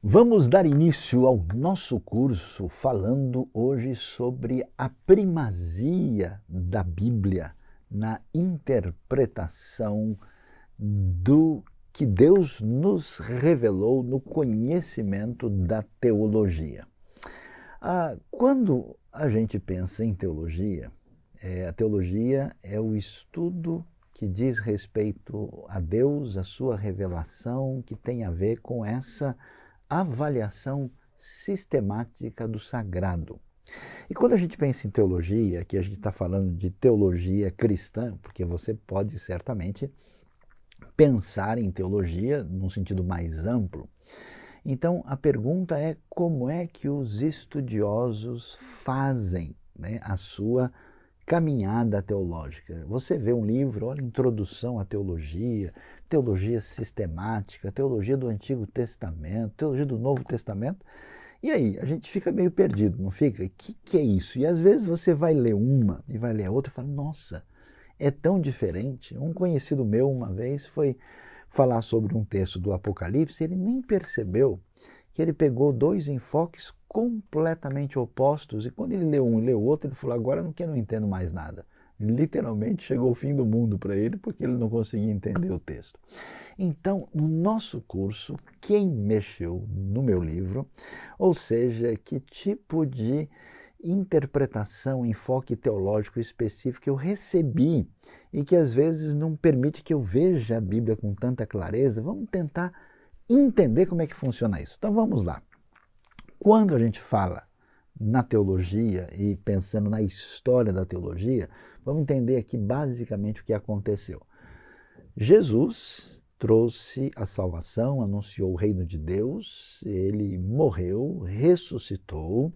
Vamos dar início ao nosso curso falando hoje sobre a primazia da Bíblia na interpretação do que Deus nos revelou no conhecimento da teologia. Quando a gente pensa em teologia, a teologia é o estudo que diz respeito a Deus, a sua revelação, que tem a ver com essa avaliação sistemática do sagrado. E quando a gente pensa em teologia, que a gente está falando de teologia cristã, porque você pode certamente pensar em teologia num sentido mais amplo. Então a pergunta é como é que os estudiosos fazem, a sua caminhada teológica. Você vê um livro, olha, Introdução à Teologia, Teologia Sistemática, Teologia do Antigo Testamento, Teologia do Novo Testamento, e aí a gente fica meio perdido, não fica? O que é isso? E às vezes você vai ler uma e vai ler a outra e fala, nossa, é tão diferente. Um conhecido meu uma vez foi falar sobre um texto do Apocalipse, ele nem percebeu que ele pegou dois enfoques completamente opostos, e quando ele leu um e leu o outro, ele falou, agora eu não entendo mais nada. Literalmente chegou o fim do mundo para ele, porque ele não conseguia entender o texto. Então, no nosso curso, quem mexeu no meu livro, ou seja, que tipo de interpretação, enfoque teológico específico eu recebi e que às vezes não permite que eu veja a Bíblia com tanta clareza, vamos tentar entender como é que funciona isso. Então vamos lá. Quando a gente fala na teologia e pensando na história da teologia, vamos entender aqui basicamente o que aconteceu. Jesus trouxe a salvação, anunciou o reino de Deus, ele morreu, ressuscitou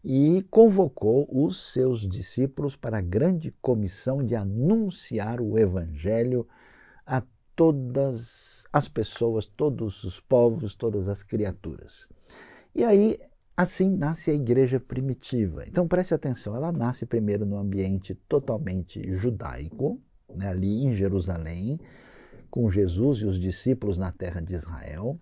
e convocou os seus discípulos para a grande comissão de anunciar o evangelho a todas as pessoas, todos os povos, todas as criaturas. E aí, assim nasce a igreja primitiva. Então preste atenção, ela nasce primeiro no ambiente totalmente judaico, ali em Jerusalém, com Jesus e os discípulos na terra de Israel.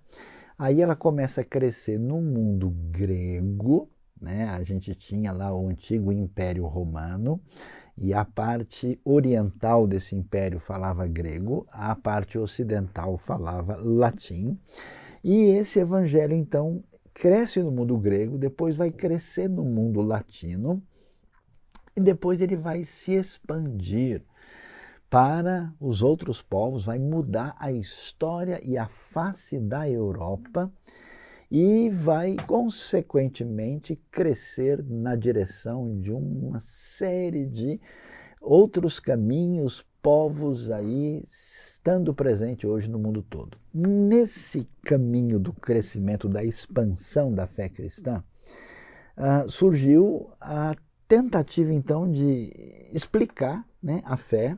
Aí ela começa a crescer no mundo grego, a gente tinha lá o antigo Império Romano, e a parte oriental desse império falava grego, a parte ocidental falava latim. E esse evangelho, então, cresce no mundo grego, depois vai crescer no mundo latino, e depois ele vai se expandir para os outros povos, vai mudar a história e a face da Europa, e vai, consequentemente, crescer na direção de uma série de outros caminhos, povos aí, estando presente hoje no mundo todo. Nesse caminho do crescimento, da expansão da fé cristã, surgiu a tentativa, então, de explicar a fé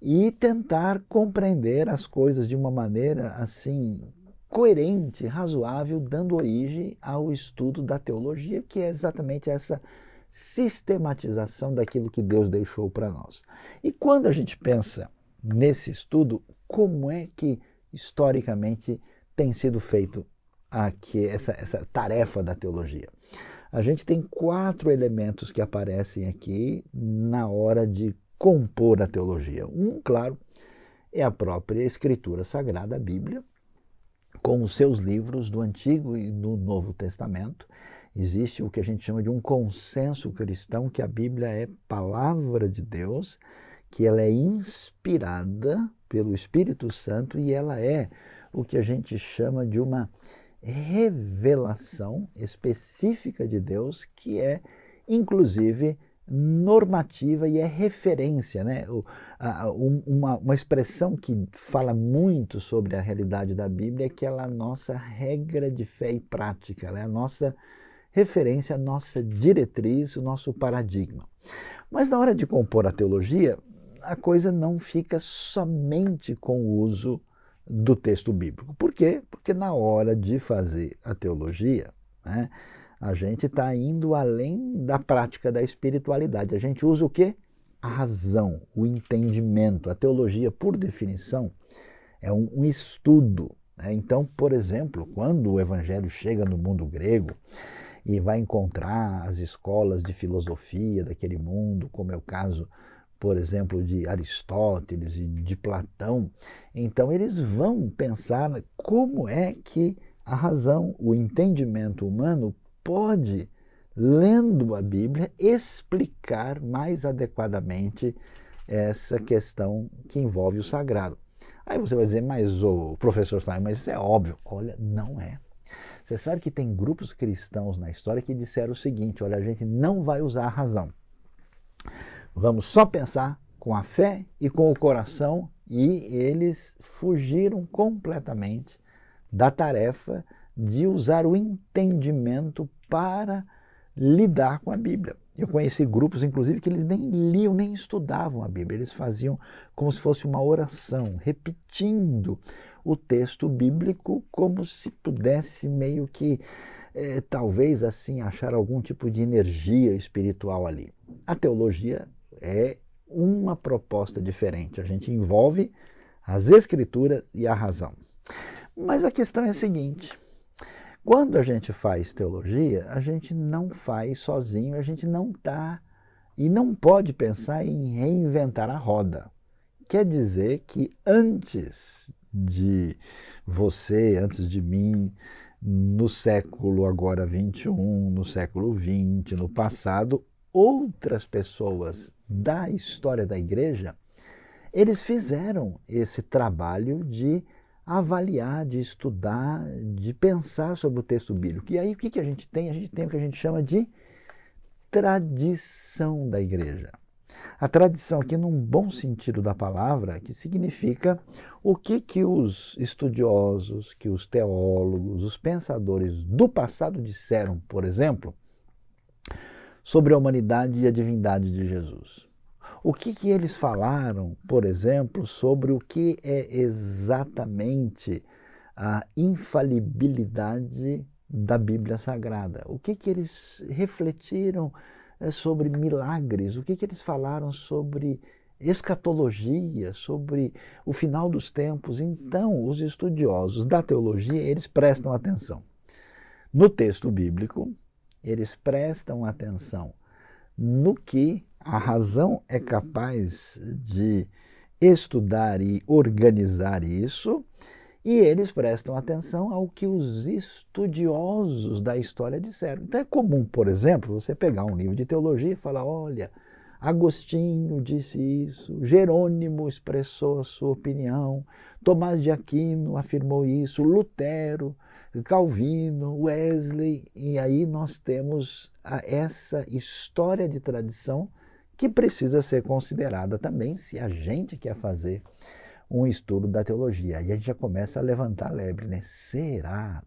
e tentar compreender as coisas de uma maneira, assim, coerente, razoável, dando origem ao estudo da teologia, que é exatamente essa sistematização daquilo que Deus deixou para nós. E quando a gente pensa nesse estudo, como é que historicamente tem sido feito aqui essa tarefa da teologia? A gente tem 4 elementos que aparecem aqui na hora de compor a teologia. Um, claro, é a própria Escritura Sagrada, a Bíblia, com os seus livros do Antigo e do Novo Testamento. Existe o que a gente chama de um consenso cristão, que a Bíblia é palavra de Deus, que ela é inspirada pelo Espírito Santo e ela é o que a gente chama de uma revelação específica de Deus, que é, inclusive, normativa e é referência, uma expressão que fala muito sobre a realidade da Bíblia é que ela é a nossa regra de fé e prática, ela é a nossa referência, a nossa diretriz, o nosso paradigma. Mas na hora de compor a teologia, a coisa não fica somente com o uso do texto bíblico. Por quê? Porque na hora de fazer a teologia, a gente está indo além da prática da espiritualidade. A gente usa o quê? A razão, o entendimento. A teologia, por definição, é um estudo Então, por exemplo, quando o evangelho chega no mundo grego e vai encontrar as escolas de filosofia daquele mundo, como é o caso, por exemplo, de Aristóteles e de Platão, então eles vão pensar como é que a razão, o entendimento humano pode, lendo a Bíblia, explicar mais adequadamente essa questão que envolve o sagrado. Aí você vai dizer, mas o professor Simon, mas isso é óbvio. Olha, não é. Você sabe que tem grupos cristãos na história que disseram o seguinte, olha, a gente não vai usar a razão. Vamos só pensar com a fé e com o coração, e eles fugiram completamente da tarefa de usar o entendimento para lidar com a Bíblia. Eu conheci grupos, inclusive, que eles nem liam, nem estudavam a Bíblia. Eles faziam como se fosse uma oração, repetindo o texto bíblico como se pudesse meio que, talvez assim, achar algum tipo de energia espiritual ali. A teologia é uma proposta diferente. A gente envolve as Escrituras e a razão. Mas a questão é a seguinte: quando a gente faz teologia, a gente não faz sozinho, a gente não está e não pode pensar em reinventar a roda. Quer dizer que antes de você, antes de mim, no século agora 21, no século 20, no passado, outras pessoas da história da igreja, eles fizeram esse trabalho de avaliar, de estudar, de pensar sobre o texto bíblico. E aí o que a gente tem? A gente tem o que a gente chama de tradição da igreja. A tradição aqui num bom sentido da palavra, que significa o que os estudiosos, que os teólogos, os pensadores do passado disseram, por exemplo, sobre a humanidade e a divindade de Jesus. O que eles falaram, por exemplo, sobre o que é exatamente a infalibilidade da Bíblia Sagrada? O que eles refletiram sobre milagres? O que eles falaram sobre escatologia, sobre o final dos tempos? Então, os estudiosos da teologia, eles prestam atenção no texto bíblico, eles prestam atenção no que a razão é capaz de estudar e organizar isso, e eles prestam atenção ao que os estudiosos da história disseram. Então é comum, por exemplo, você pegar um livro de teologia e falar, olha, Agostinho disse isso, Jerônimo expressou a sua opinião, Tomás de Aquino afirmou isso, Lutero, Calvino, Wesley, e aí nós temos essa história de tradição que precisa ser considerada também se a gente quer fazer um estudo da teologia. Aí a gente já começa a levantar a lebre, né? Será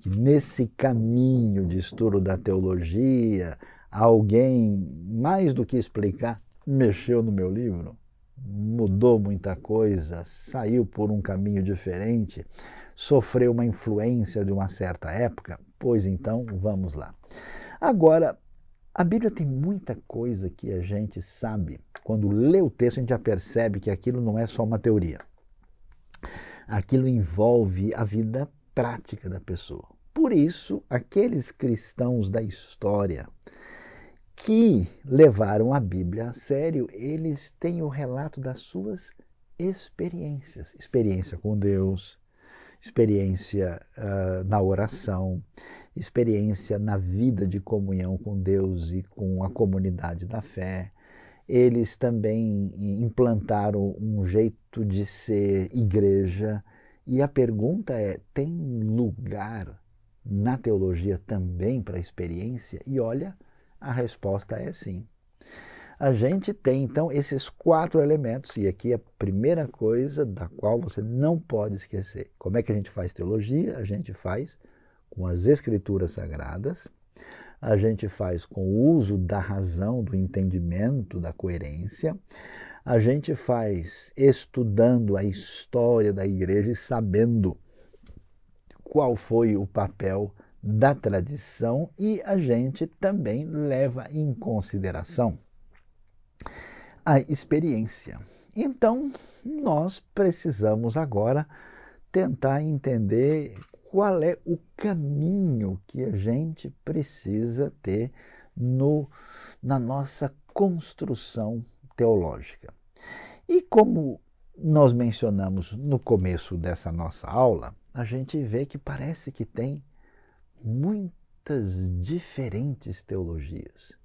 que nesse caminho de estudo da teologia alguém, mais do que explicar, mexeu no meu livro? Mudou muita coisa, saiu por um caminho diferente, sofreu uma influência de uma certa época? Pois então, vamos lá. Agora, a Bíblia tem muita coisa que a gente sabe. Quando lê o texto, a gente já percebe que aquilo não é só uma teoria. Aquilo envolve a vida prática da pessoa. Por isso, aqueles cristãos da história que levaram a Bíblia a sério, eles têm o relato das suas experiências. Experiência com Deus, experiência na oração, experiência na vida de comunhão com Deus e com a comunidade da fé. Eles também implantaram um jeito de ser igreja. E a pergunta é, tem lugar na teologia também para a experiência? E olha, a resposta é sim. A gente tem, então, esses 4 elementos, e aqui a primeira coisa da qual você não pode esquecer. Como é que a gente faz teologia? A gente faz com as Escrituras Sagradas, a gente faz com o uso da razão, do entendimento, da coerência, a gente faz estudando a história da igreja e sabendo qual foi o papel da tradição, e a gente também leva em consideração a experiência. Então, nós precisamos agora tentar entender qual é o caminho que a gente precisa ter na nossa construção teológica. E como nós mencionamos no começo dessa nossa aula, a gente vê que parece que tem muitas diferentes teologias,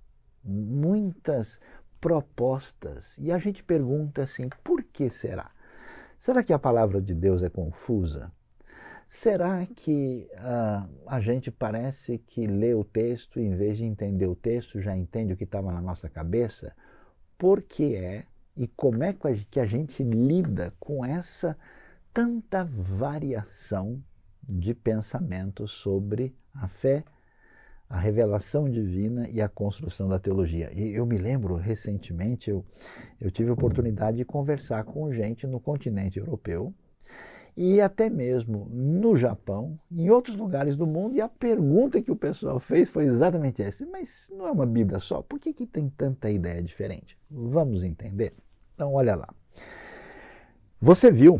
muitas propostas. E a gente pergunta assim, por que será? Será que a palavra de Deus é confusa? Será que a gente parece que lê o texto e, em vez de entender o texto, já entende o que estava na nossa cabeça? Por que é e como é que a gente lida com essa tanta variação de pensamento sobre a fé, a revelação divina e a construção da teologia? E eu me lembro, recentemente, eu tive a oportunidade de conversar com gente no continente europeu e até mesmo no Japão, em outros lugares do mundo, e a pergunta que o pessoal fez foi exatamente essa: mas não é uma Bíblia só? Por que tem tanta ideia diferente? Vamos entender? Então, olha lá. Você viu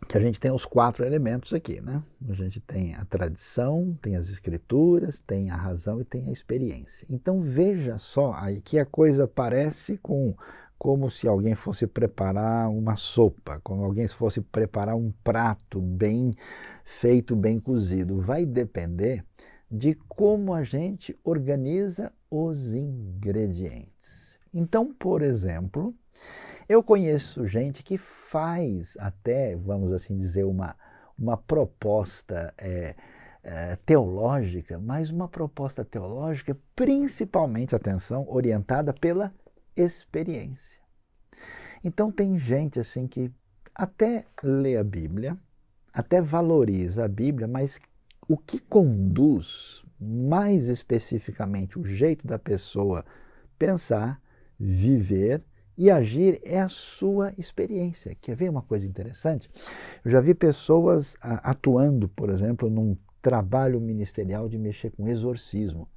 que a gente tem os 4 elementos aqui, né? A gente tem a tradição, tem as escrituras, tem a razão e tem a experiência. Então veja só aí que a coisa parece como se alguém fosse preparar uma sopa, como alguém fosse preparar um prato bem feito, bem cozido. Vai depender de como a gente organiza os ingredientes. Então, por exemplo, eu conheço gente que faz até, vamos assim dizer, uma proposta teológica, mas uma proposta teológica principalmente, atenção, orientada pela experiência. Então tem gente assim que até lê a Bíblia, até valoriza a Bíblia, mas o que conduz mais especificamente o jeito da pessoa pensar, viver e agir é a sua experiência. Quer ver uma coisa interessante? Eu já vi pessoas atuando, por exemplo, num trabalho ministerial de mexer com exorcismo.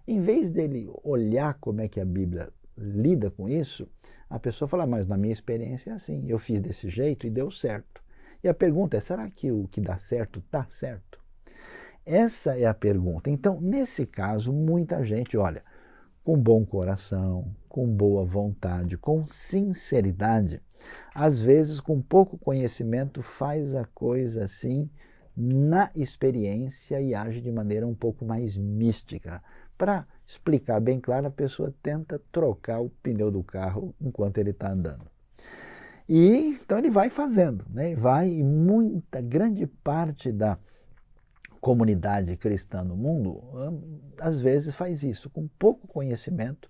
Em vez dele olhar como é que a Bíblia lida com isso, a pessoa fala, mas na minha experiência é assim, eu fiz desse jeito e deu certo. E a pergunta é, será que o que dá certo está certo? Essa é a pergunta. Então, nesse caso, muita gente, olha, com bom coração, com boa vontade, com sinceridade, às vezes com pouco conhecimento, faz a coisa assim na experiência e age de maneira um pouco mais mística. Para explicar bem claro, a pessoa tenta trocar o pneu do carro enquanto ele está andando. E então ele vai fazendo, né? E grande parte da comunidade cristã no mundo, às vezes faz isso, com pouco conhecimento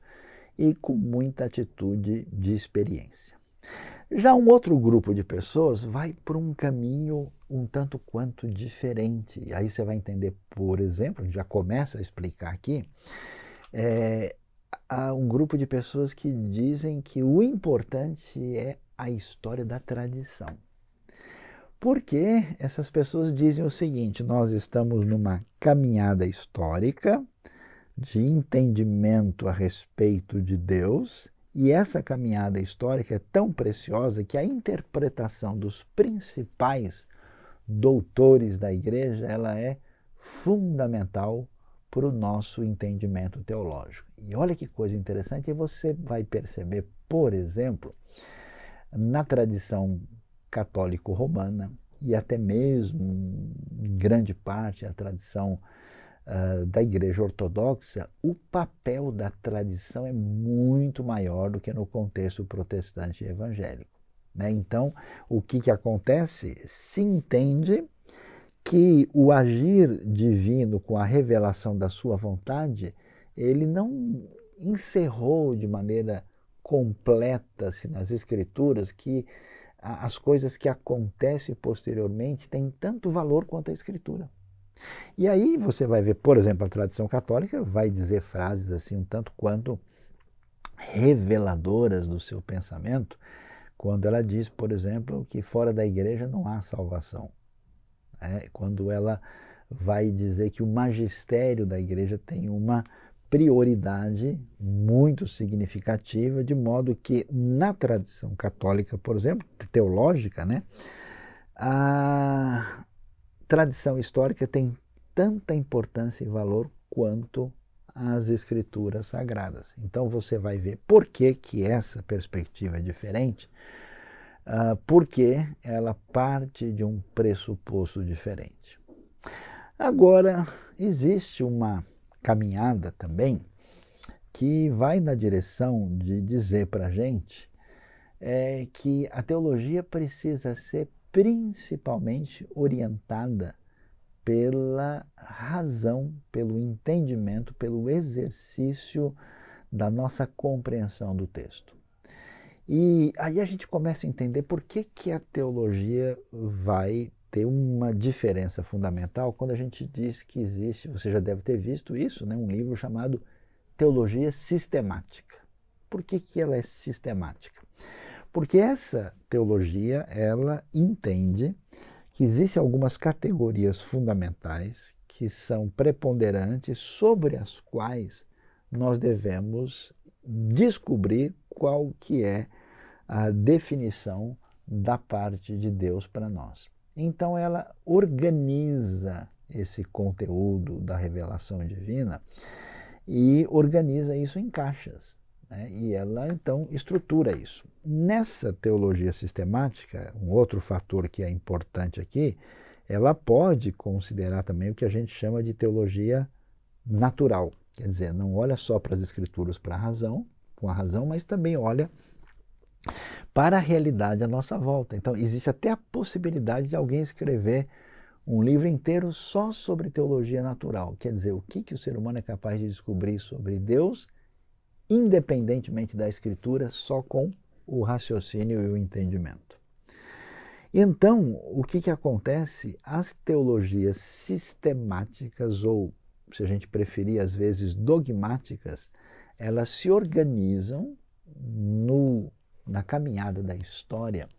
e com muita atitude de experiência. Já um outro grupo de pessoas vai por um caminho um tanto quanto diferente. Aí você vai entender, por exemplo, a gente já começa a explicar aqui, há um grupo de pessoas que dizem que o importante é a história da tradição. Porque essas pessoas dizem o seguinte: nós estamos numa caminhada histórica de entendimento a respeito de Deus, e essa caminhada histórica é tão preciosa que a interpretação dos principais doutores da igreja ela é fundamental para o nosso entendimento teológico. E olha que coisa interessante, e você vai perceber, por exemplo, na tradição católico-romana e até mesmo, em grande parte, a tradição da Igreja Ortodoxa, o papel da tradição é muito maior do que no contexto protestante e evangélico. Né? Então, o que acontece? Se entende que o agir divino com a revelação da sua vontade, ele não encerrou de maneira completa nas Escrituras, que as coisas que acontecem posteriormente têm tanto valor quanto a Escritura. E aí você vai ver, por exemplo, a tradição católica vai dizer frases assim um tanto quanto reveladoras do seu pensamento, quando ela diz, por exemplo, que fora da igreja não há salvação. Quando ela vai dizer que o magistério da igreja tem uma prioridade muito significativa, de modo que na tradição católica, por exemplo, teológica, né, A tradição histórica tem tanta importância e valor quanto as escrituras sagradas. Então você vai ver por que, que essa perspectiva é diferente, porque ela parte de um pressuposto diferente. Agora, existe uma caminhada também que vai na direção de dizer para a gente que a teologia precisa ser principalmente orientada pela razão, pelo entendimento, pelo exercício da nossa compreensão do texto. E aí a gente começa a entender por que, que a teologia vai ter uma diferença fundamental quando a gente diz que existe, você já deve ter visto isso, né, um livro chamado Teologia Sistemática. Por que, que ela é sistemática? Porque essa teologia, ela entende que existem algumas categorias fundamentais que são preponderantes, sobre as quais nós devemos descobrir qual que é a definição da parte de Deus para nós. Então ela organiza esse conteúdo da revelação divina e organiza isso em caixas, né? E ela então estrutura isso. Nessa teologia sistemática, um outro fator que é importante aqui, ela pode considerar também o que a gente chama de teologia natural. Quer dizer, não olha só para as escrituras com a razão, mas também olha para a realidade à nossa volta. Então, existe até a possibilidade de alguém escrever um livro inteiro só sobre teologia natural. Quer dizer, o que o ser humano é capaz de descobrir sobre Deus, independentemente da escritura, só com o raciocínio e o entendimento. Então, o que acontece? As teologias sistemáticas, ou, se a gente preferir, às vezes dogmáticas, elas se organizam na caminhada da história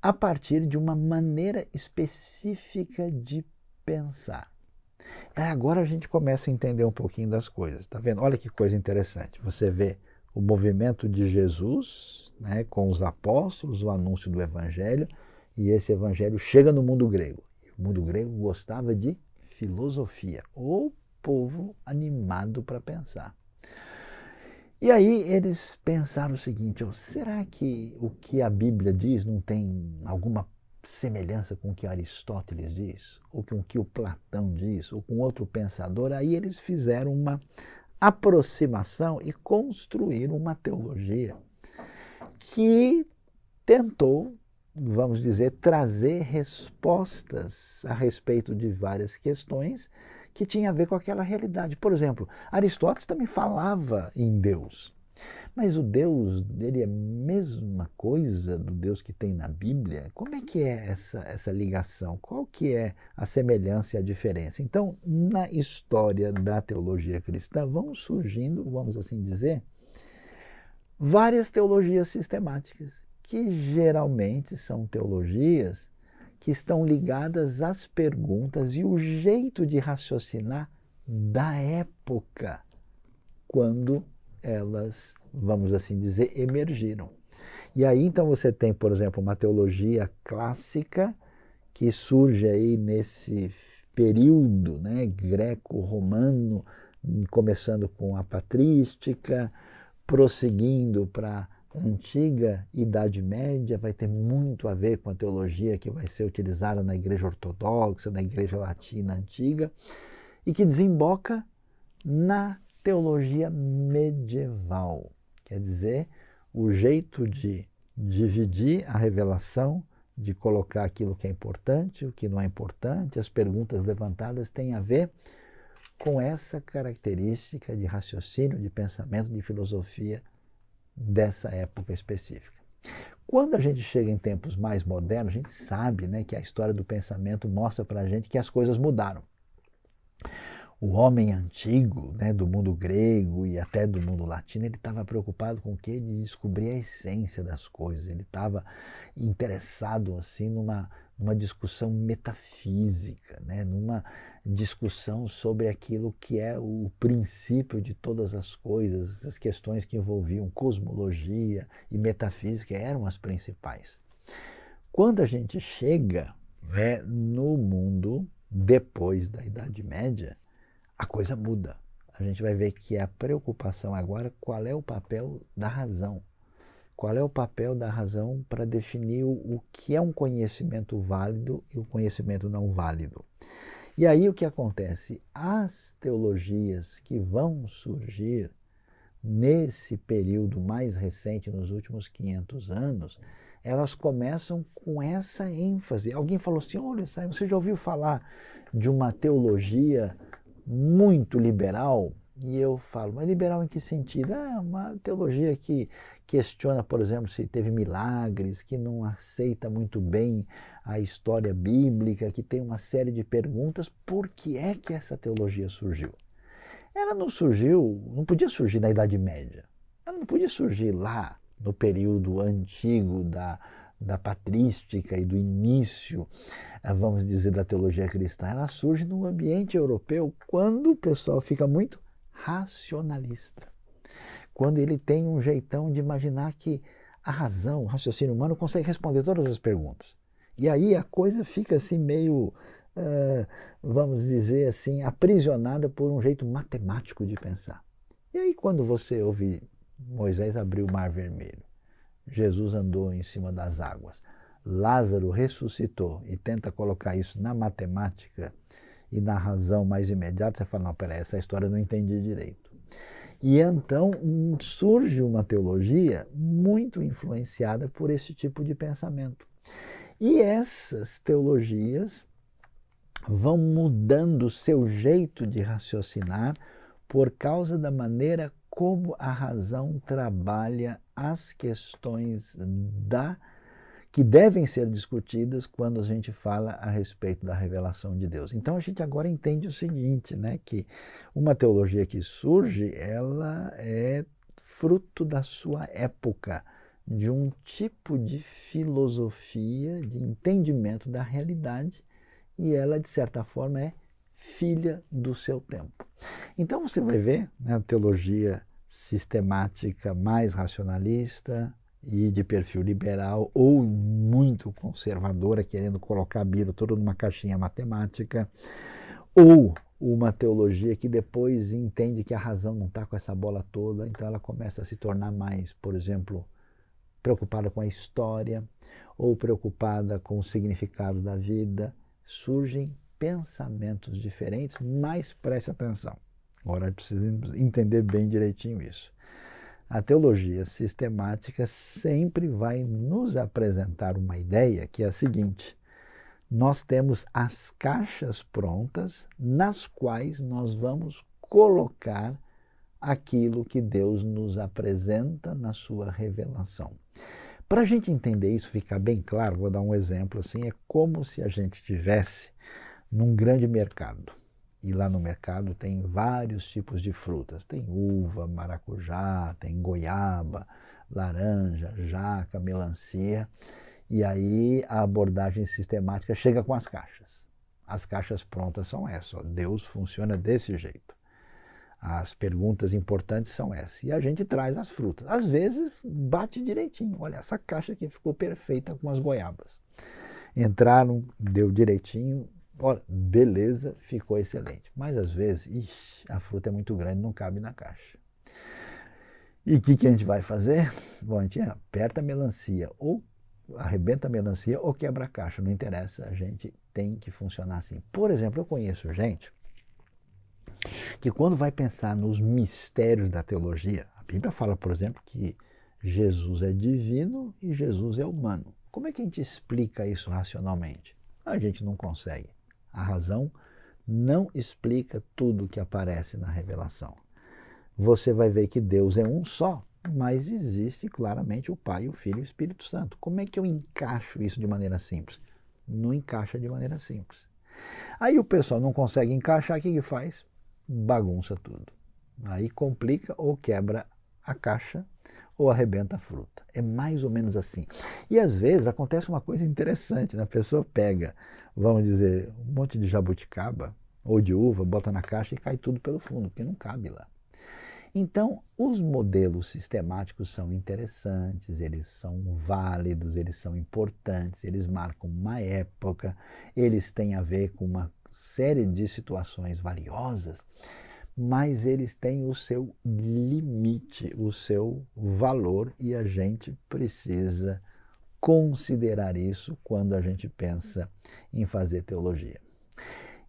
a partir de uma maneira específica de pensar. Agora a gente começa a entender um pouquinho das coisas, tá vendo? Olha que coisa interessante. Você vê o movimento de Jesus, né, com os apóstolos, o anúncio do evangelho, e esse evangelho chega no mundo grego. O mundo grego gostava de filosofia, ou povo animado para pensar. E aí eles pensaram o seguinte: será que o que a Bíblia diz não tem alguma semelhança com o que Aristóteles diz? Ou com o que o Platão diz? Ou com outro pensador? Aí eles fizeram uma aproximação e construíram uma teologia que tentou, vamos dizer, trazer respostas a respeito de várias questões que tinha a ver com aquela realidade. Por exemplo, Aristóteles também falava em Deus, mas o Deus dele é a mesma coisa do Deus que tem na Bíblia? Como é que é essa ligação? Qual que é a semelhança e a diferença? Então, na história da teologia cristã vão surgindo, vamos assim dizer, várias teologias sistemáticas, que geralmente são teologias que estão ligadas às perguntas e o jeito de raciocinar da época, quando elas, vamos assim dizer, emergiram. E aí então você tem, por exemplo, uma teologia clássica que surge aí nesse período, né, greco-romano, começando com a patrística, prosseguindo para antiga Idade Média, vai ter muito a ver com a teologia que vai ser utilizada na Igreja Ortodoxa, na Igreja Latina Antiga, e que desemboca na teologia medieval. Quer dizer, o jeito de dividir a revelação, de colocar aquilo que é importante, o que não é importante, as perguntas levantadas têm a ver com essa característica de raciocínio, de pensamento, de filosofia dessa época específica. Quando a gente chega em tempos mais modernos, a gente sabe, né, que a história do pensamento mostra para a gente que as coisas mudaram. O homem antigo, né, do mundo grego e até do mundo latino, ele estava preocupado com o quê? De descobrir a essência das coisas. Ele estava interessado assim numa discussão metafísica, né, numa discussão sobre aquilo que é o princípio de todas as coisas. As questões que envolviam cosmologia e metafísica eram as principais. Quando a gente chega no mundo depois da Idade Média, a coisa muda. A gente vai ver que a preocupação agora, qual é o papel da razão? Qual é o papel da razão para definir o que é um conhecimento válido e o conhecimento não válido? E aí o que acontece? As teologias que vão surgir nesse período mais recente, nos últimos 500 anos, elas começam com essa ênfase. Alguém falou assim, olha, você já ouviu falar de uma teologia muito liberal? E eu falo, mas liberal em que sentido? Uma teologia que questiona, por exemplo, se teve milagres, que não aceita muito bem a história bíblica, que tem uma série de perguntas. Por que é que essa teologia surgiu? Ela não surgiu, não podia surgir na Idade Média. Ela não podia surgir lá no período antigo da patrística e do início, vamos dizer, da teologia cristã. Ela surge no ambiente europeu quando o pessoal fica muito racionalista. Quando ele tem um jeitão de imaginar que a razão, o raciocínio humano consegue responder todas as perguntas. E aí a coisa fica assim meio, vamos dizer assim, aprisionada por um jeito matemático de pensar. E aí quando você ouve Moisés abrir o Mar Vermelho, Jesus andou em cima das águas, Lázaro ressuscitou e tenta colocar isso na matemática e na razão mais imediata, você fala, não, peraí, essa história eu não entendi direito. E então surge uma teologia muito influenciada por esse tipo de pensamento. E essas teologias vão mudando o seu jeito de raciocinar por causa da maneira como a razão trabalha as questões que devem ser discutidas quando a gente fala a respeito da revelação de Deus. Então a gente agora entende o seguinte, que uma teologia que surge, ela é fruto da sua época, de um tipo de filosofia, de entendimento da realidade, e ela, de certa forma, é filha do seu tempo. Então você vai ver a teologia sistemática mais racionalista e de perfil liberal ou muito conservadora, querendo colocar a Bíblia toda numa caixinha matemática, ou uma teologia que depois entende que a razão não está com essa bola toda, então ela começa a se tornar mais, por exemplo, preocupada com a história ou preocupada com o significado da vida. Surgem pensamentos diferentes, mas preste atenção. Agora precisamos entender bem direitinho isso. A teologia sistemática sempre vai nos apresentar uma ideia que é a seguinte: nós temos as caixas prontas nas quais nós vamos colocar aquilo que Deus nos apresenta na sua revelação. Para a gente entender isso, ficar bem claro, vou dar um exemplo assim, é como se a gente estivesse num grande mercado. E lá no mercado tem vários tipos de frutas. Tem uva, maracujá, tem goiaba, laranja, jaca, melancia. E aí a abordagem sistemática chega com as caixas. As caixas prontas são essas. Deus funciona desse jeito. As perguntas importantes são essas. E a gente traz as frutas. Às vezes bate direitinho. Olha, essa caixa aqui ficou perfeita com as goiabas. Entraram, deu direitinho. Olha, beleza, ficou excelente. Mas às vezes, a fruta é muito grande, não cabe na caixa. E o que a gente vai fazer? Bom, a gente aperta a melancia, ou arrebenta a melancia, ou quebra a caixa. Não interessa, a gente tem que funcionar assim. Por exemplo, eu conheço gente que quando vai pensar nos mistérios da teologia, a Bíblia fala, por exemplo, que Jesus é divino e Jesus é humano. Como é que a gente explica isso racionalmente? A gente não consegue. A razão não explica tudo o que aparece na revelação. Você vai ver que Deus é um só, mas existe claramente o Pai, o Filho e o Espírito Santo. Como é que eu encaixo isso de maneira simples? Não encaixa de maneira simples. Aí o pessoal não consegue encaixar, o que faz? Bagunça tudo. Aí complica ou quebra a caixa ou arrebenta a fruta. É mais ou menos assim. E às vezes acontece uma coisa interessante, A pessoa pega, vamos dizer, um monte de jabuticaba ou de uva, bota na caixa e cai tudo pelo fundo, porque não cabe lá. Então, os modelos sistemáticos são interessantes, eles são válidos, eles são importantes, eles marcam uma época, eles têm a ver com uma série de situações valiosas, mas eles têm o seu limite, o seu valor, e a gente precisa considerar isso quando a gente pensa em fazer teologia.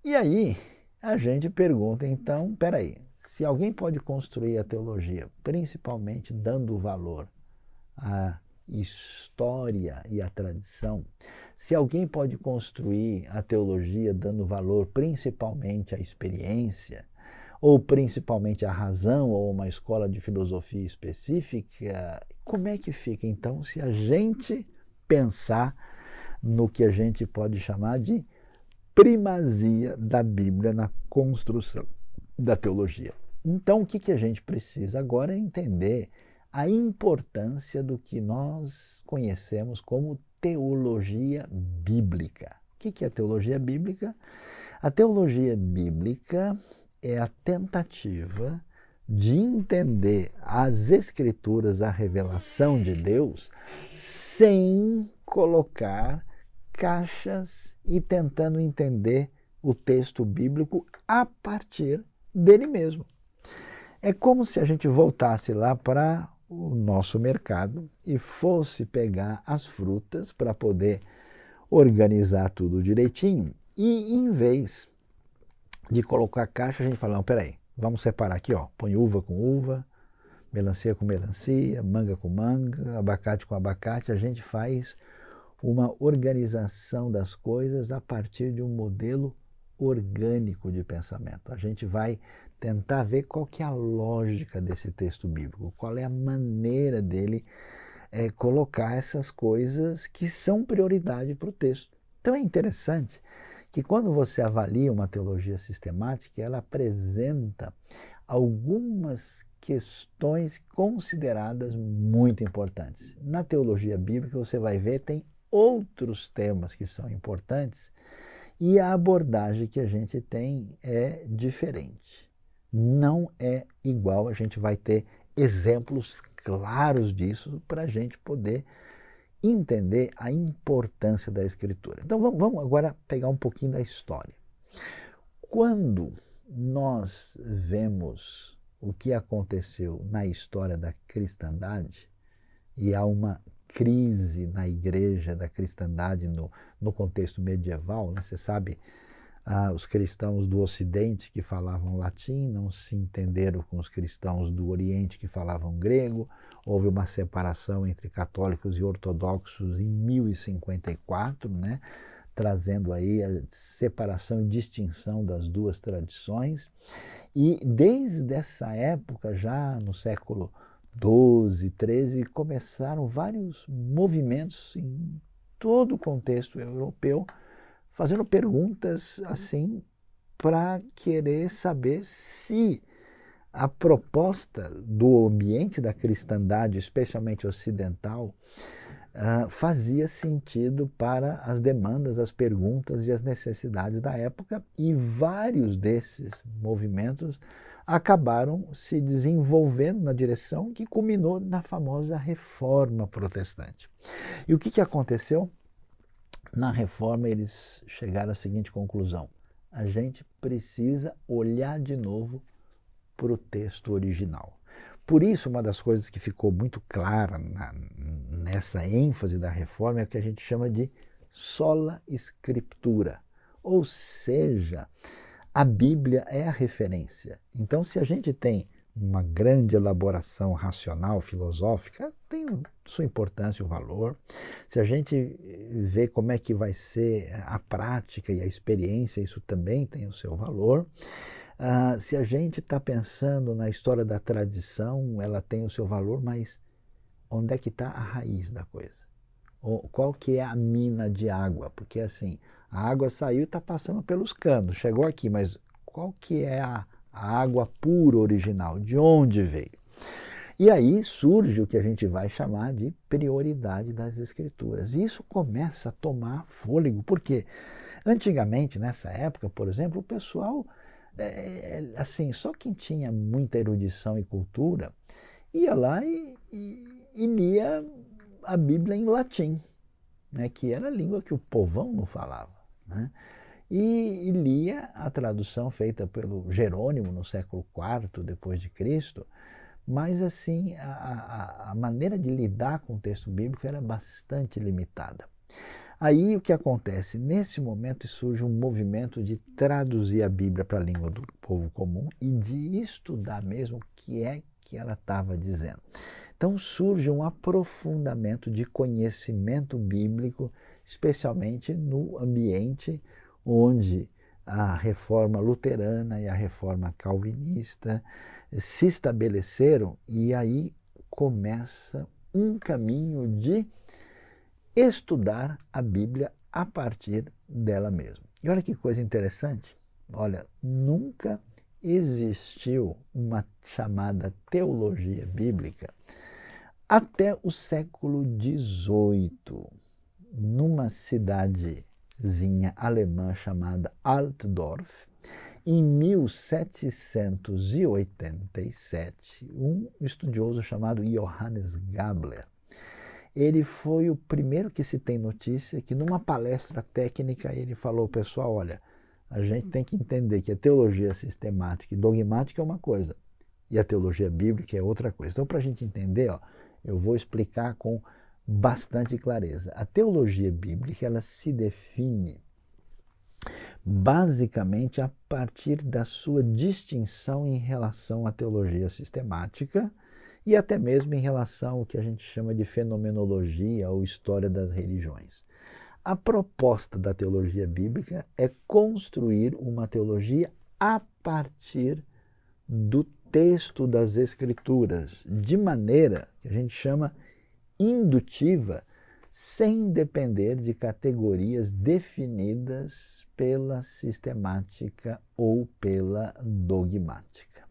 E aí a gente pergunta, então, peraí, se alguém pode construir a teologia, principalmente dando valor à história e à tradição, se alguém pode construir a teologia dando valor principalmente à experiência, ou principalmente à razão, ou uma escola de filosofia específica, como é que fica então se a gente pensar no que a gente pode chamar de primazia da Bíblia na construção da teologia? Então, o que a gente precisa agora é entender a importância do que nós conhecemos como teologia bíblica. O que é teologia bíblica? A teologia bíblica é a tentativa de entender as Escrituras, a revelação de Deus, sem colocar caixas e tentando entender o texto bíblico a partir dele mesmo. É como se a gente voltasse lá para o nosso mercado e fosse pegar as frutas para poder organizar tudo direitinho, e em vez de colocar caixa, a gente fala, não, peraí, vamos separar aqui, ó, põe uva com uva, melancia com melancia, manga com manga, abacate com abacate. A gente faz uma organização das coisas a partir de um modelo orgânico de pensamento. A gente vai tentar ver qual que é a lógica desse texto bíblico, qual é a maneira dele colocar essas coisas que são prioridade para o texto. Então é interessante que quando você avalia uma teologia sistemática, ela apresenta algumas questões consideradas muito importantes. Na teologia bíblica, você vai ver, tem outros temas que são importantes, e a abordagem que a gente tem é diferente. Não é igual, a gente vai ter exemplos claros disso para a gente poder entender a importância da Escritura. Então vamos agora pegar um pouquinho da história. Quando nós vemos o que aconteceu na história da cristandade, e há uma crise na igreja da cristandade no contexto medieval, né? Você sabe, os cristãos do Ocidente que falavam latim não se entenderam com os cristãos do Oriente que falavam grego. Houve uma separação entre católicos e ortodoxos em 1054, né? Trazendo aí a separação e distinção das duas tradições. E desde essa época, já no século XII, XIII, começaram vários movimentos em todo o contexto europeu, fazendo perguntas assim para querer saber se a proposta do ambiente da cristandade, especialmente ocidental, fazia sentido para as demandas, as perguntas e as necessidades da época, e vários desses movimentos acabaram se desenvolvendo na direção que culminou na famosa Reforma Protestante. E o que aconteceu? Na Reforma eles chegaram à seguinte conclusão: a gente precisa olhar de novo para o texto original. Por isso, uma das coisas que ficou muito clara nessa ênfase da Reforma é o que a gente chama de sola scriptura, ou seja, a Bíblia é a referência. Então, se a gente tem uma grande elaboração racional, filosófica, tem sua importância e o valor. Se a gente vê como é que vai ser a prática e a experiência, isso também tem o seu valor. Se a gente está pensando na história da tradição, ela tem o seu valor, mas onde é que está a raiz da coisa? Qual que é a mina de água? Porque assim, a água saiu e está passando pelos canos, chegou aqui, mas qual que é a água pura original? De onde veio? E aí surge o que a gente vai chamar de prioridade das Escrituras. E isso começa a tomar fôlego, porque antigamente, nessa época, por exemplo, o pessoal Assim, só quem tinha muita erudição e cultura ia lá e lia a Bíblia em latim, né, que era a língua que o povão não falava, né? E lia a tradução feita pelo Jerônimo no século IV depois de Cristo, mas assim a maneira de lidar com o texto bíblico era bastante limitada. Aí o que acontece? Nesse momento surge um movimento de traduzir a Bíblia para a língua do povo comum e de estudar mesmo o que é que ela estava dizendo. Então surge um aprofundamento de conhecimento bíblico, especialmente no ambiente onde a reforma luterana e a reforma calvinista se estabeleceram, e aí começa um caminho de estudar a Bíblia a partir dela mesma. E olha que coisa interessante, olha, nunca existiu uma chamada teologia bíblica até o século XVIII, numa cidadezinha alemã chamada Altdorf, em 1787, um estudioso chamado Johannes Gabler, ele foi o primeiro que se tem notícia que numa palestra técnica ele falou, pessoal, olha, a gente tem que entender que a teologia sistemática e dogmática é uma coisa e a teologia bíblica é outra coisa. Então, para a gente entender, eu vou explicar com bastante clareza. A teologia bíblica, ela se define basicamente a partir da sua distinção em relação à teologia sistemática e até mesmo em relação ao que a gente chama de fenomenologia ou história das religiões. A proposta da teologia bíblica é construir uma teologia a partir do texto das Escrituras, de maneira que a gente chama indutiva, sem depender de categorias definidas pela sistemática ou pela dogmática.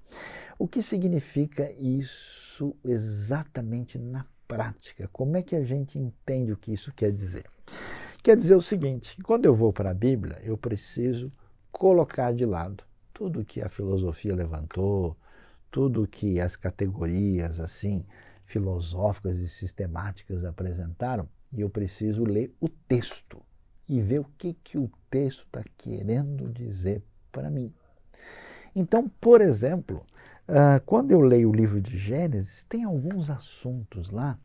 O que significa isso exatamente na prática? Como é que a gente entende o que isso quer dizer? Quer dizer o seguinte, quando eu vou para a Bíblia, eu preciso colocar de lado tudo que a filosofia levantou, tudo que as categorias assim filosóficas e sistemáticas apresentaram, e eu preciso ler o texto e ver o que o texto está querendo dizer para mim. Então, por exemplo, quando eu leio o livro de Gênesis, tem alguns assuntos lá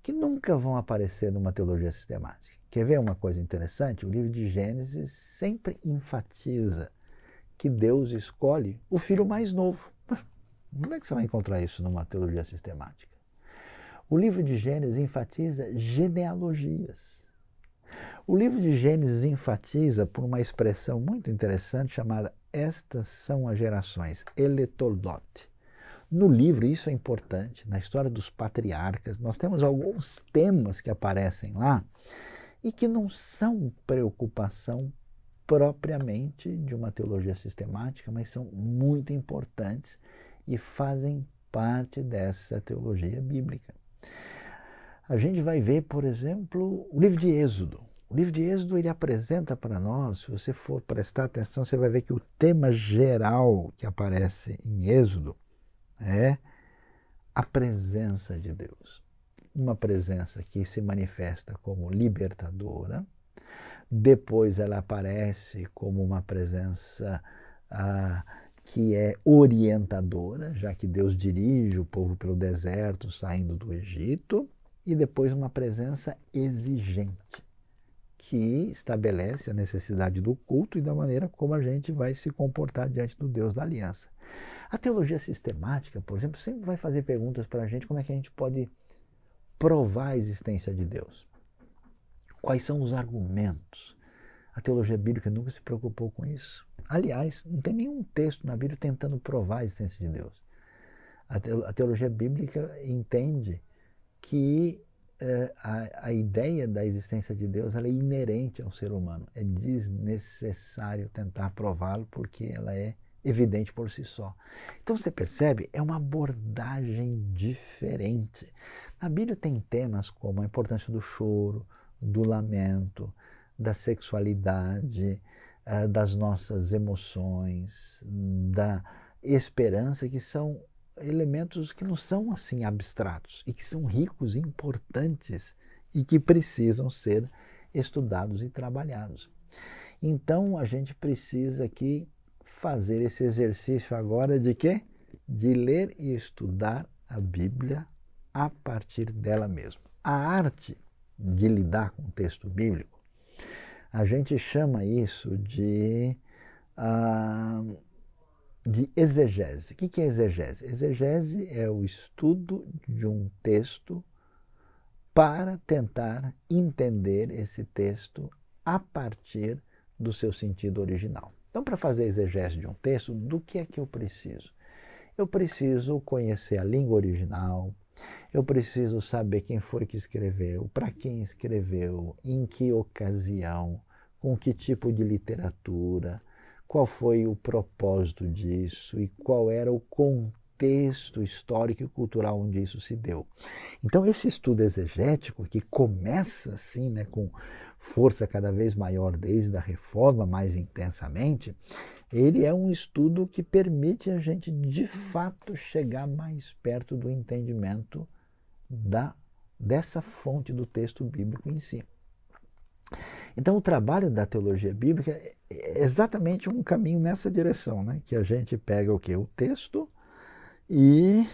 que nunca vão aparecer numa teologia sistemática. Quer ver uma coisa interessante? O livro de Gênesis sempre enfatiza que Deus escolhe o filho mais novo. Como é que você vai encontrar isso numa teologia sistemática? O livro de Gênesis enfatiza genealogias. O livro de Gênesis enfatiza por uma expressão muito interessante chamada estas são as gerações, eletolot. No livro, isso é importante, na história dos patriarcas, nós temos alguns temas que aparecem lá e que não são preocupação propriamente de uma teologia sistemática, mas são muito importantes e fazem parte dessa teologia bíblica. A gente vai ver, por exemplo, o livro de Êxodo. O livro de Êxodo ele apresenta para nós, se você for prestar atenção, você vai ver que o tema geral que aparece em Êxodo é a presença de Deus. Uma presença que se manifesta como libertadora, depois ela aparece como uma presença que é orientadora, já que Deus dirige o povo pelo deserto, saindo do Egito, e depois uma presença exigente, que estabelece a necessidade do culto e da maneira como a gente vai se comportar diante do Deus da aliança. A teologia sistemática, por exemplo, sempre vai fazer perguntas para a gente como é que a gente pode provar a existência de Deus. Quais são os argumentos? A teologia bíblica nunca se preocupou com isso. Aliás, não tem nenhum texto na Bíblia tentando provar a existência de Deus. A teologia bíblica entende que a ideia da existência de Deus ela é inerente ao ser humano. É desnecessário tentar prová-lo porque ela é evidente por si só. Então você percebe, é uma abordagem diferente. Na Bíblia tem temas como a importância do choro, do lamento, da sexualidade, das nossas emoções, da esperança, que são elementos que não são assim abstratos e que são ricos e importantes e que precisam ser estudados e trabalhados. Então a gente precisa aqui fazer esse exercício agora de quê? De ler e estudar a Bíblia a partir dela mesma. A arte de lidar com o texto bíblico, a gente chama isso de exegese. O que é exegese? Exegese é o estudo de um texto para tentar entender esse texto a partir do seu sentido original. Então, para fazer exegese de um texto, do que é que eu preciso? Eu preciso conhecer a língua original, eu preciso saber quem foi que escreveu, para quem escreveu, em que ocasião, com que tipo de literatura, qual foi o propósito disso e qual era o contexto histórico e cultural onde isso se deu. Então, esse estudo exegético, que começa assim, né, com força cada vez maior desde a Reforma, mais intensamente, ele é um estudo que permite a gente, de fato, chegar mais perto do entendimento dessa fonte do texto bíblico em si. Então, o trabalho da teologia bíblica é exatamente um caminho nessa direção, né? Que a gente pega o quê? O texto e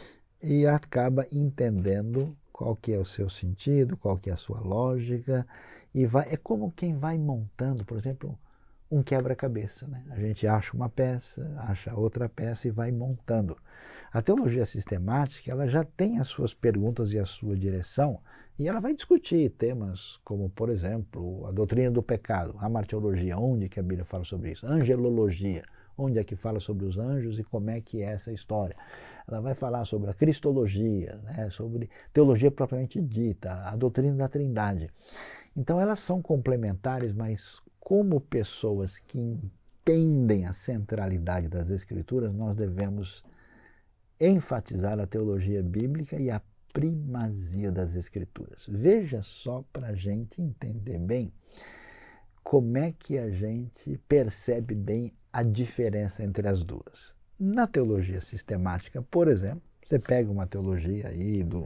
acaba entendendo qual que é o seu sentido, qual que é a sua lógica, e é como quem vai montando, por exemplo, um quebra-cabeça, né? A gente acha uma peça, acha outra peça e vai montando. A teologia sistemática, ela já tem as suas perguntas e a sua direção, e ela vai discutir temas como, por exemplo, a doutrina do pecado, a martiologia, onde que a Bíblia fala sobre isso, a angelologia, onde é que fala sobre os anjos e como é que é essa história. Ela vai falar sobre a cristologia, né, sobre teologia propriamente dita, a doutrina da Trindade. Então elas são complementares, mas como pessoas que entendem a centralidade das Escrituras, nós devemos enfatizar a teologia bíblica e a primazia das Escrituras. Veja só para a gente entender bem como é que a gente percebe bem a diferença entre as duas. Na teologia sistemática, por exemplo, você pega uma teologia aí do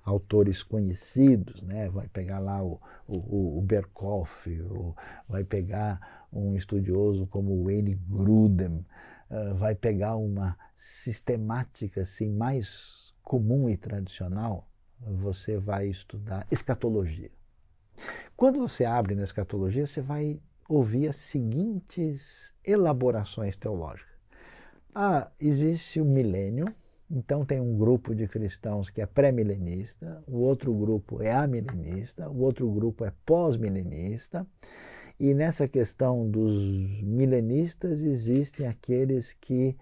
autores conhecidos, né? Vai pegar lá o Berkhof, vai pegar um estudioso como Wayne Grudem, vai pegar uma sistemática assim, mais comum e tradicional, você vai estudar escatologia. Quando você abre na escatologia, você vai ouvir as seguintes elaborações teológicas. Existe o milênio, então tem um grupo de cristãos que é pré-milenista, o outro grupo é amilenista, o outro grupo é pós-milenista, e nessa questão dos milenistas existem aqueles que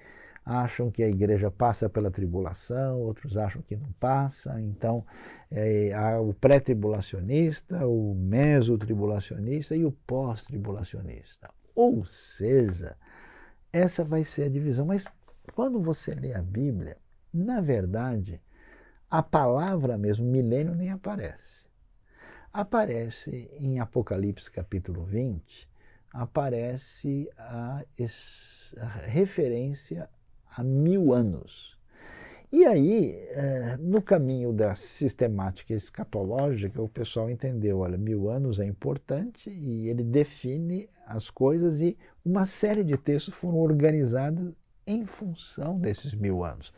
acham que a igreja passa pela tribulação, outros acham que não passa, então há o pré-tribulacionista, o mesotribulacionista e o pós-tribulacionista. Ou seja, essa vai ser a divisão. Mas quando você lê a Bíblia, na verdade, a palavra mesmo, milênio, nem aparece. Aparece em Apocalipse capítulo 20, aparece a referência a 1000 anos. E aí, no caminho da sistemática escatológica, o pessoal entendeu, olha, 1000 anos é importante e ele define as coisas e uma série de textos foram organizados em função desses 1000 anos.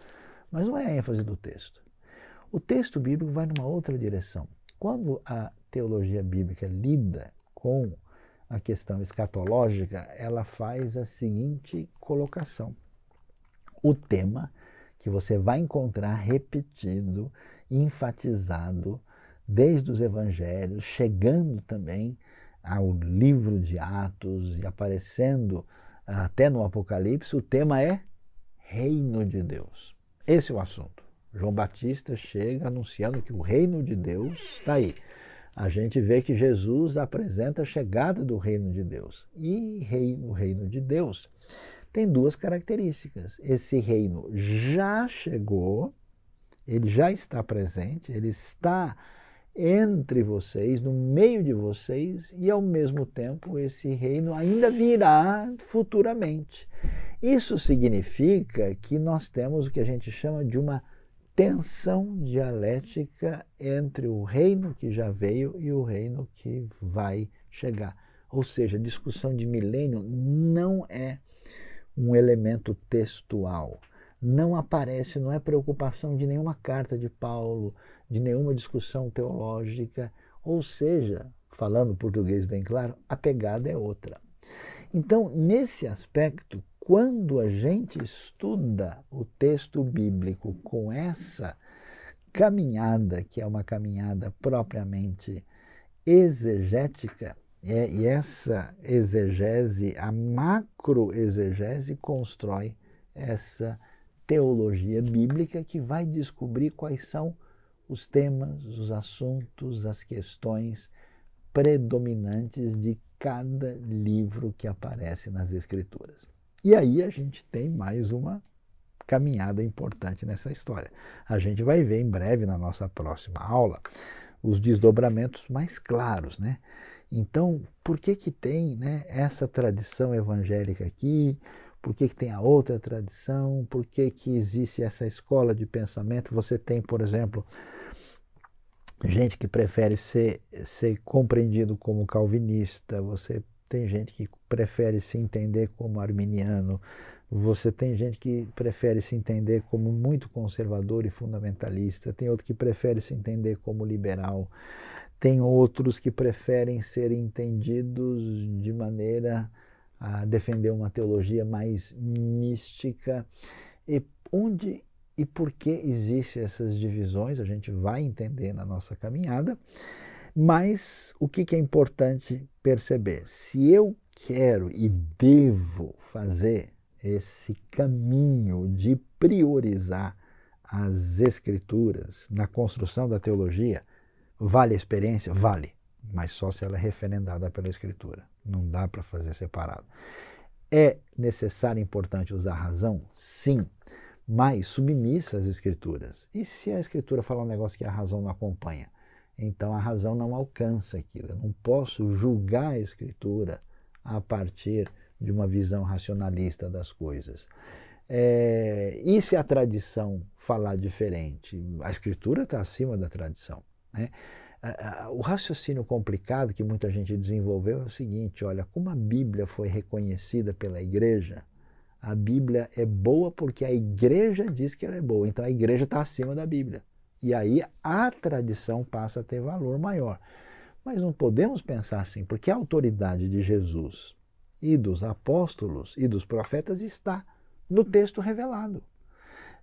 Mas não é a ênfase do texto. O texto bíblico vai numa outra direção. Quando a teologia bíblica lida com a questão escatológica, ela faz a seguinte colocação. O tema que você vai encontrar repetido, enfatizado, desde os evangelhos, chegando também ao livro de Atos e aparecendo até no Apocalipse, o tema é Reino de Deus. Esse é o assunto. João Batista chega anunciando que o reino de Deus está aí. A gente vê que Jesus apresenta a chegada do reino de Deus. E o reino de Deus tem duas características. Esse reino já chegou, ele já está presente, ele está entre vocês, no meio de vocês, e ao mesmo tempo esse reino ainda virá futuramente. Isso significa que nós temos o que a gente chama de uma tensão dialética entre o reino que já veio e o reino que vai chegar. Ou seja, a discussão de milênio não é um elemento textual. Não aparece, não é preocupação de nenhuma carta de Paulo, de nenhuma discussão teológica. Ou seja, falando português bem claro, a pegada é outra. Então, nesse aspecto, quando a gente estuda o texto bíblico com essa caminhada, que é uma caminhada propriamente exegética, e essa exegese, a macroexegese, constrói essa teologia bíblica que vai descobrir quais são os temas, os assuntos, as questões predominantes de cada livro que aparece nas Escrituras. E aí a gente tem mais uma caminhada importante nessa história. A gente vai ver em breve, na nossa próxima aula, os desdobramentos mais claros, né? Então, por que que tem, né, essa tradição evangélica aqui? Por que que tem a outra tradição? Por que que existe essa escola de pensamento? Você tem, por exemplo, gente que prefere ser compreendido como calvinista, você tem gente que prefere se entender como arminiano, você tem gente que prefere se entender como muito conservador e fundamentalista, tem outro que prefere se entender como liberal, tem outros que preferem ser entendidos de maneira a defender uma teologia mais mística. E onde e por que existem essas divisões, a gente vai entender na nossa caminhada, mas o que é importante perceber? Se eu quero e devo fazer esse caminho de priorizar as Escrituras na construção da teologia, vale a experiência? Vale, mas só se ela é referendada pela Escritura. Não dá para fazer separado. É necessário e importante usar a razão? Sim, mas submissa às Escrituras. E se a Escritura falar um negócio que a razão não acompanha? Então a razão não alcança aquilo. Eu não posso julgar a Escritura a partir de uma visão racionalista das coisas. E se a tradição falar diferente? A Escritura está acima da tradição, né? O raciocínio complicado que muita gente desenvolveu é o seguinte: olha, como a Bíblia foi reconhecida pela igreja, a Bíblia é boa porque a igreja diz que ela é boa, então a igreja está acima da Bíblia. E aí a tradição passa a ter valor maior. Mas não podemos pensar assim, porque a autoridade de Jesus e dos apóstolos e dos profetas está no texto revelado.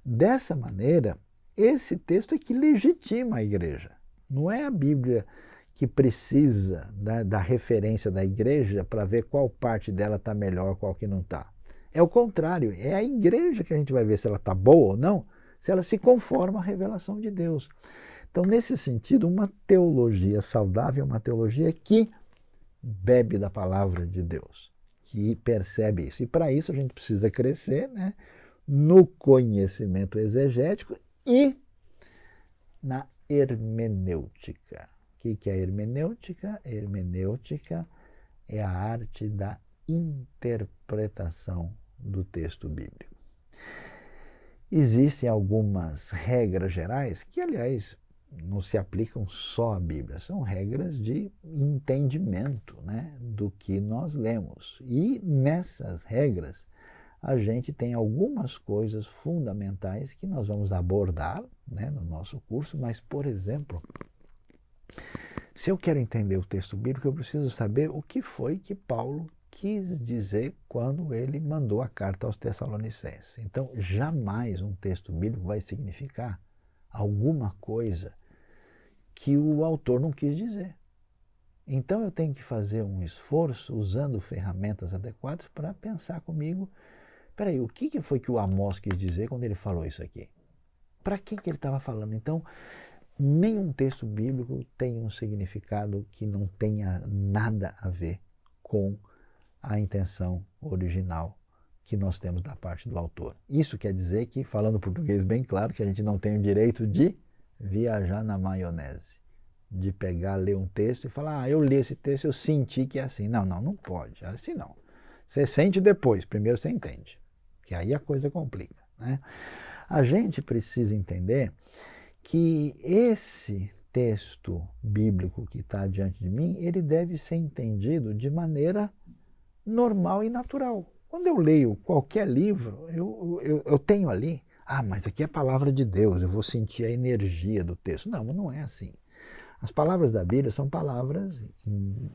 Dessa maneira, esse texto é que legitima a igreja. Não é a Bíblia que precisa da referência da igreja para ver qual parte dela está melhor, qual que não está. É o contrário, é a igreja que a gente vai ver se ela está boa ou não, se ela se conforma à revelação de Deus. Então, nesse sentido, uma teologia saudável é uma teologia que bebe da palavra de Deus, que percebe isso. E para isso a gente precisa crescer, né, no conhecimento exegético e na hermenêutica. O que é hermenêutica? Hermenêutica é a arte da interpretação do texto bíblico. Existem algumas regras gerais que, aliás, não se aplicam só à Bíblia, são regras de entendimento, né, do que nós lemos. E nessas regras a gente tem algumas coisas fundamentais que nós vamos abordar, né, no nosso curso, mas, por exemplo, se eu quero entender o texto bíblico, eu preciso saber o que foi que Paulo quis dizer quando ele mandou a carta aos Tessalonicenses. Então, jamais um texto bíblico vai significar alguma coisa que o autor não quis dizer. Então, eu tenho que fazer um esforço usando ferramentas adequadas para pensar comigo, peraí, o que foi que o Amós quis dizer quando ele falou isso aqui? Para que ele estava falando? Então, nenhum texto bíblico tem um significado que não tenha nada a ver com a intenção original que nós temos da parte do autor. Isso quer dizer que, falando português bem claro, que a gente não tem o direito de viajar na maionese. de pegar, ler um texto e falar, eu li esse texto, eu senti que é assim. Não, não pode, assim não. Você sente depois, primeiro você entende, que aí a coisa complica, né? A gente precisa entender que esse texto bíblico que está diante de mim, ele deve ser entendido de maneira normal e natural. Quando eu leio qualquer livro, eu tenho ali, mas aqui é a palavra de Deus, eu vou sentir a energia do texto. Não é assim. As palavras da Bíblia são palavras em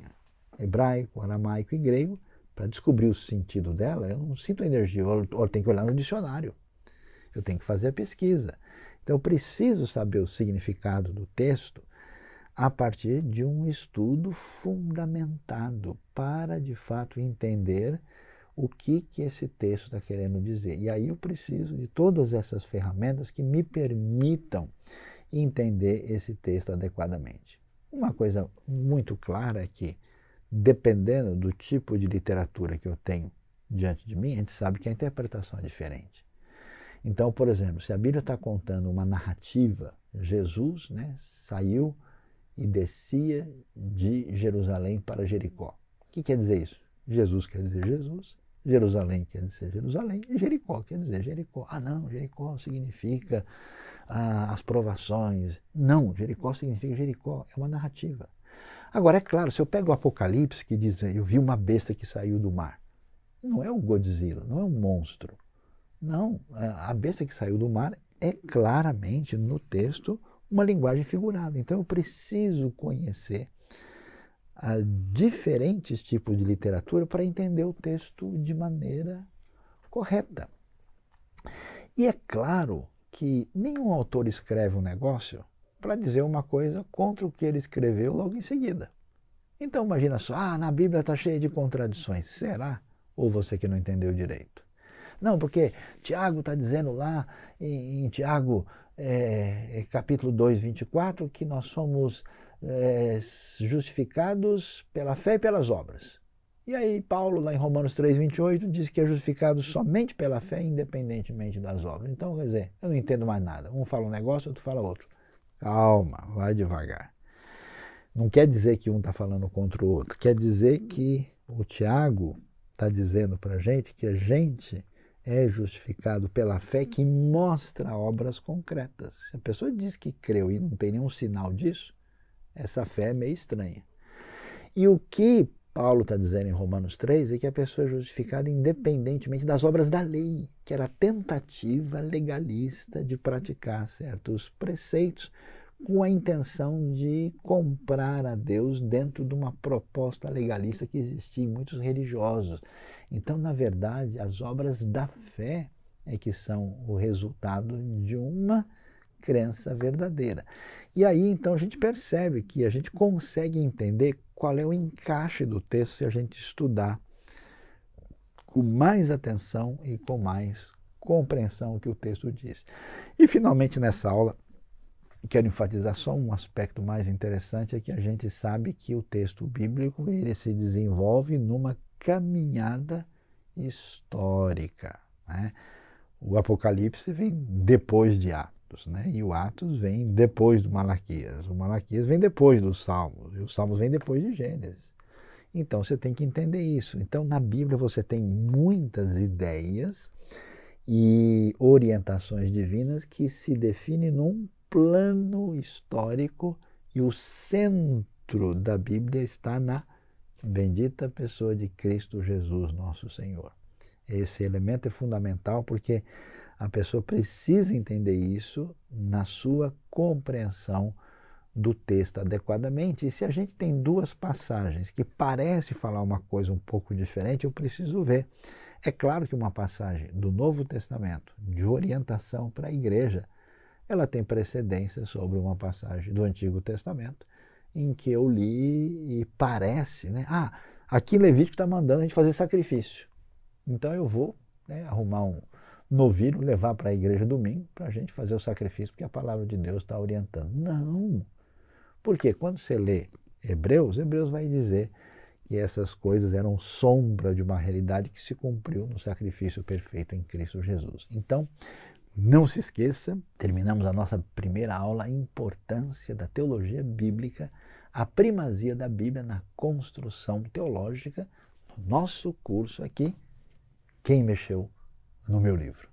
hebraico, aramaico e grego. Para descobrir o sentido dela, eu não sinto a energia, eu tenho que olhar no dicionário, eu tenho que fazer a pesquisa. Então eu preciso saber o significado do texto a partir de um estudo fundamentado para, de fato, entender o que esse texto está querendo dizer. E aí eu preciso de todas essas ferramentas que me permitam entender esse texto adequadamente. Uma coisa muito clara é que, dependendo do tipo de literatura que eu tenho diante de mim, a gente sabe que a interpretação é diferente. Então, por exemplo, se a Bíblia está contando uma narrativa, Jesus, né, saiu e descia de Jerusalém para Jericó. O que quer dizer isso? Jesus quer dizer Jesus, Jerusalém quer dizer Jerusalém, e Jericó quer dizer Jericó. Não, Jericó significa as provações. Não, Jericó significa Jericó, é uma narrativa. Agora, é claro, se eu pego o Apocalipse, que diz, eu vi uma besta que saiu do mar, não é um Godzilla, não é um monstro. Não, a besta que saiu do mar é claramente, no texto, uma linguagem figurada. Então eu preciso conhecer diferentes tipos de literatura para entender o texto de maneira correta. E é claro que nenhum autor escreve um negócio para dizer uma coisa contra o que ele escreveu logo em seguida. Então imagina só, na Bíblia está cheia de contradições. Será? Ou você que não entendeu direito? Não, porque Tiago está dizendo lá em Tiago capítulo 2, 24, que nós somos justificados pela fé e pelas obras. E aí Paulo, lá em Romanos 3, 28, diz que é justificado somente pela fé, independentemente das obras. Então, quer dizer, eu não entendo mais nada. Um fala um negócio, outro fala outro. Calma, vai devagar. Não quer dizer que um está falando contra o outro. Quer dizer que o Tiago está dizendo para a gente que a gente é justificado pela fé que mostra obras concretas. Se a pessoa diz que creu e não tem nenhum sinal disso, essa fé é meio estranha. E o que Paulo está dizendo em Romanos 3 é que a pessoa é justificada independentemente das obras da lei, que era a tentativa legalista de praticar certos preceitos com a intenção de comprar a Deus dentro de uma proposta legalista que existia em muitos religiosos. Então, na verdade, as obras da fé é que são o resultado de uma crença verdadeira. E aí, então, a gente percebe que a gente consegue entender qual é o encaixe do texto se a gente estudar com mais atenção e com mais compreensão o que o texto diz. E, finalmente, nessa aula, quero enfatizar só um aspecto mais interessante, é que a gente sabe que o texto bíblico ele se desenvolve numa caminhada histórica, né? O Apocalipse vem depois de Atos, né? E o Atos vem depois do Malaquias. O Malaquias vem depois dos Salmos, e os Salmos vêm depois de Gênesis. Então você tem que entender isso. Então na Bíblia você tem muitas ideias e orientações divinas que se definem num plano histórico, e o centro da Bíblia está na bendita pessoa de Cristo Jesus, nosso Senhor. Esse elemento é fundamental porque a pessoa precisa entender isso na sua compreensão do texto adequadamente. E se a gente tem duas passagens que parecem falar uma coisa um pouco diferente, eu preciso ver. É claro que uma passagem do Novo Testamento, de orientação para a igreja, ela tem precedência sobre uma passagem do Antigo Testamento, em que eu li e parece, né? Aqui Levítico está mandando a gente fazer sacrifício. Então eu vou, né, arrumar um novilho, levar para a igreja domingo, para a gente fazer o sacrifício, porque a palavra de Deus está orientando. Não! Porque quando você lê Hebreus vai dizer que essas coisas eram sombra de uma realidade que se cumpriu no sacrifício perfeito em Cristo Jesus. Então, Não se esqueça, terminamos a nossa primeira aula, a importância da teologia bíblica, a primazia da Bíblia na construção teológica, no nosso curso aqui, Quem Mexeu no Meu Livro.